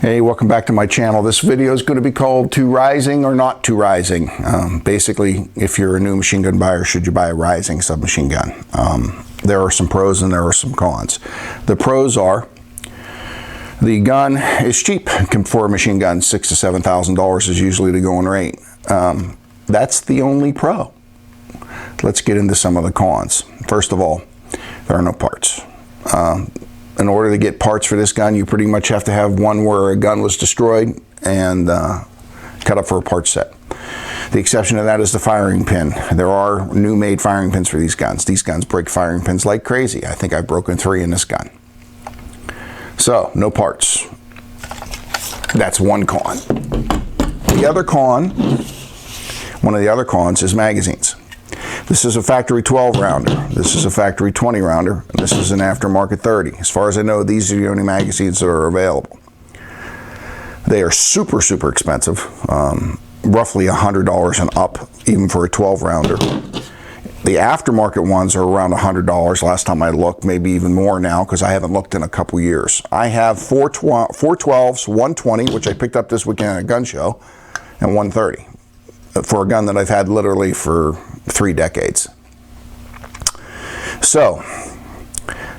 Hey, welcome back to my channel. This video is going to be called To Rising or Not to Rising. Basically, if you're a new machine gun buyer, should you buy a Reising submachine gun? There are some pros and there are some cons. The pros are the gun is cheap for a machine gun. $6,000 to $7,000 is usually the going rate. That's the only pro. Let's get into some of the cons. First of all, there are no parts. In order to get parts for this gun, you pretty much have to have one where a gun was destroyed and cut up for a part set. The exception to that is the firing pin. There are new made firing pins for these guns. These guns break firing pins like crazy. I think I've broken 3 in this gun. So, no parts. That's one con. The other con, one of the other cons is magazines. This is a factory 12 rounder. This is a factory 20 rounder. And this is an aftermarket 30. As far as I know, these are the only magazines that are available. They are super expensive. Roughly $100 and up, even for a 12 rounder. The aftermarket ones are around $100 last time I looked, maybe even more now because I haven't looked in a couple years. I have 412s, 120, which I picked up this weekend at a gun show, and 130 for a gun that I've had literally for 3 decades. So,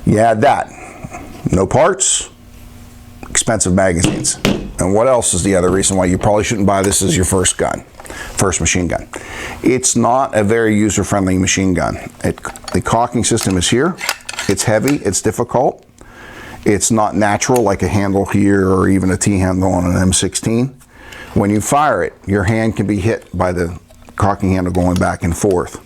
you add that. No parts, expensive magazines. And what else is the other reason why you probably shouldn't buy this as your first machine gun? It's not a very user-friendly machine gun. The cocking system is here. It's heavy, it's difficult. It's not natural like a handle here or even a T-handle on an M16. When you fire it, your hand can be hit by the cocking handle going back and forth.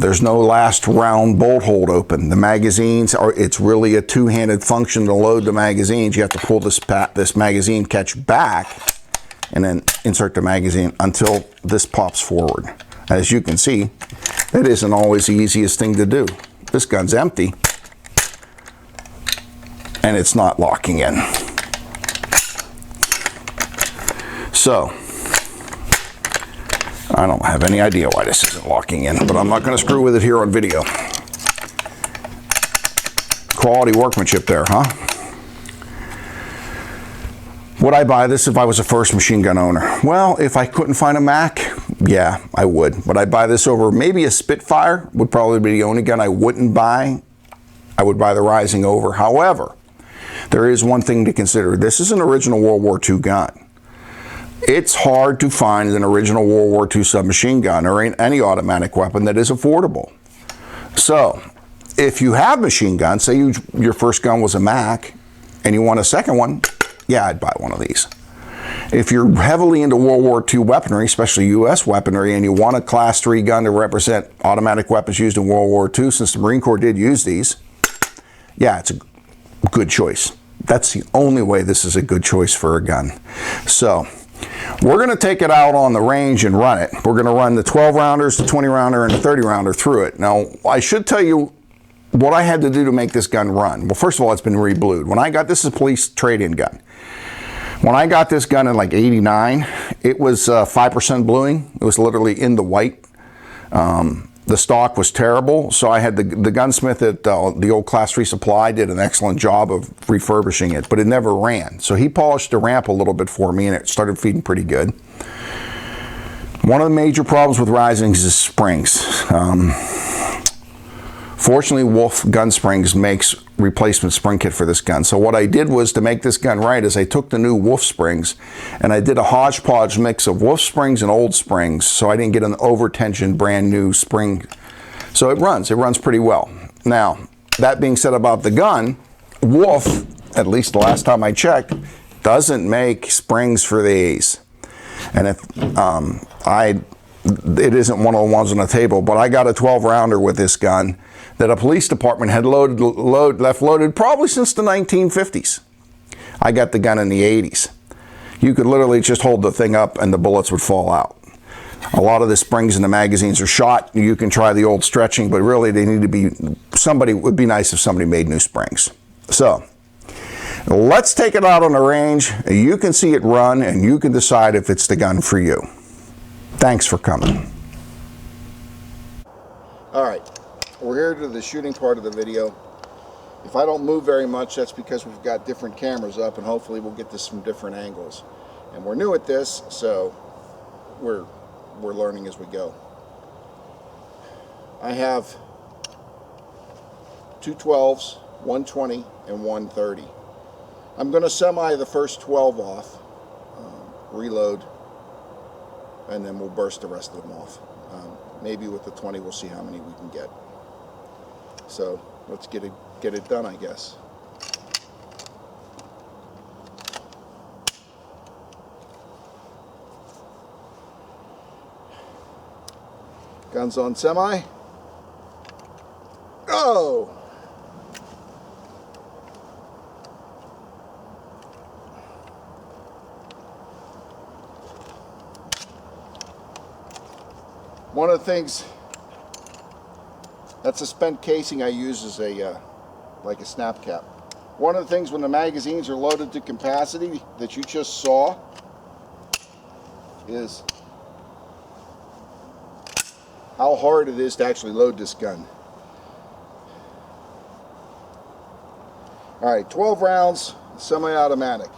There's no last round bolt hold open. The magazines it's really a two-handed function to load the magazines. You have to pull this magazine catch back and then insert the magazine until this pops forward. As you can see, that isn't always the easiest thing to do. This gun's empty and it's not locking in. So, I don't have any idea why this isn't locking in, but I'm not going to screw with it here on video. Quality workmanship there, huh? Would I buy this if I was a first machine gun owner? Well, if I couldn't find a Mac, yeah, I would. Would I buy this over maybe a Spitfire? Would probably be the only gun I wouldn't buy. I would buy the Reising over. However, there is one thing to consider. This is an original World War II gun. It's hard to find an original World War II submachine gun or any automatic weapon that is affordable. So, if you have machine guns, say your first gun was a Mac, and you want a second one, yeah, I'd buy one of these. If you're heavily into World War II weaponry, especially U.S. weaponry, and you want a Class 3 gun to represent automatic weapons used in World War II, since the Marine Corps did use these, yeah, it's a good choice. That's the only way this is a good choice for a gun. So, we're going to take it out on the range and run it. We're going to run the 12 rounders, the 20 rounder, and the 30 rounder through it. Now, I should tell you what I had to do to make this gun run. Well, first of all, it's been re-blued. When I got this, is a police trade-in gun. When I got this gun in like '89, it was 5% bluing. It was literally in the white. The stock was terrible, so I had the gunsmith at the old Class 3 Supply did an excellent job of refurbishing it, but it never ran. So he polished the ramp a little bit for me, and it started feeding pretty good. One of the major problems with Reisings is springs. Fortunately, Wolf Gun Springs makes replacement spring kit for this gun. So what I did was, to make this gun right, is I took the new Wolf springs and I did a hodgepodge mix of Wolf springs and old springs, so I didn't get an over-tensioned brand new spring. So it runs pretty well. Now, that being said about the gun, Wolf, at least the last time I checked, doesn't make springs for these. And if it isn't one of the ones on the table, but I got a 12 rounder with this gun that a police department had left loaded probably since the 1950s. I got the gun in the 80s. You could literally just hold the thing up and the bullets would fall out. A lot of the springs in the magazines are shot. You can try the old stretching, but really they need to be, it would be nice if somebody made new springs. So, let's take it out on the range. You can see it run and you can decide if it's the gun for you. Thanks for coming. All right, we're here to the shooting part of the video. If I don't move very much, that's because we've got different cameras up, and hopefully we'll get this from different angles. And we're new at this, so we're learning as we go. I have two 12s, 120 and 130. I'm going to semi the first 12 off, reload, and then we'll burst the rest of them off. Maybe with the 20 we'll see how many we can get. So let's get it done, I guess. Guns on semi. Go! One of the things, that's a spent casing I use as a like a snap cap. One of the things when the magazines are loaded to capacity that you just saw is how hard it is to actually load this gun. Alright, 12 rounds, semi-automatic.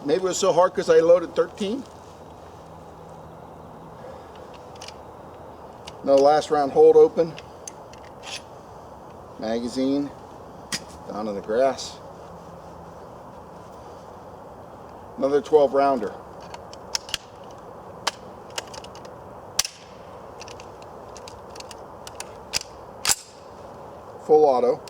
Maybe it was so hard because I loaded 13. No last round hold open. Magazine down in the grass. Another 12 rounder. Full auto.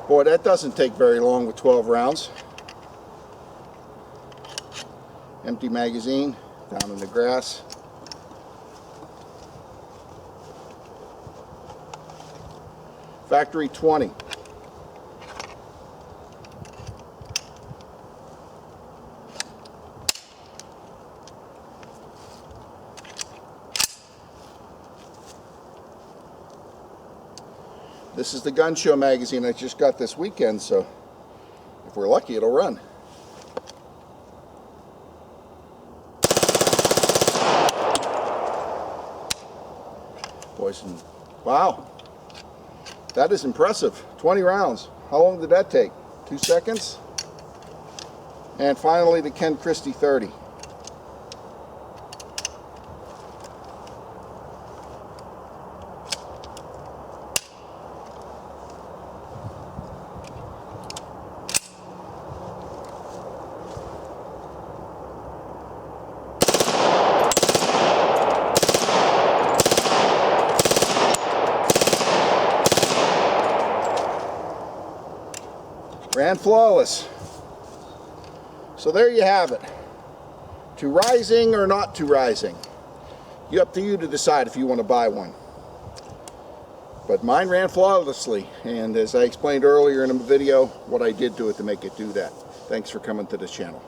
Boy, that doesn't take very long with 12 rounds. Empty magazine, down in the grass. Factory 20. This is the gun show magazine I just got this weekend, so if we're lucky, it'll run. Boys, wow, that is impressive. 20 rounds. How long did that take? 2 seconds? And finally, the Ken Christie 30. Ran flawless. So there you have it. To Reising or not to Reising. Up to you to decide if you want to buy one. But mine ran flawlessly, and as I explained earlier in the video, what I did to it to make it do that. Thanks for coming to the channel.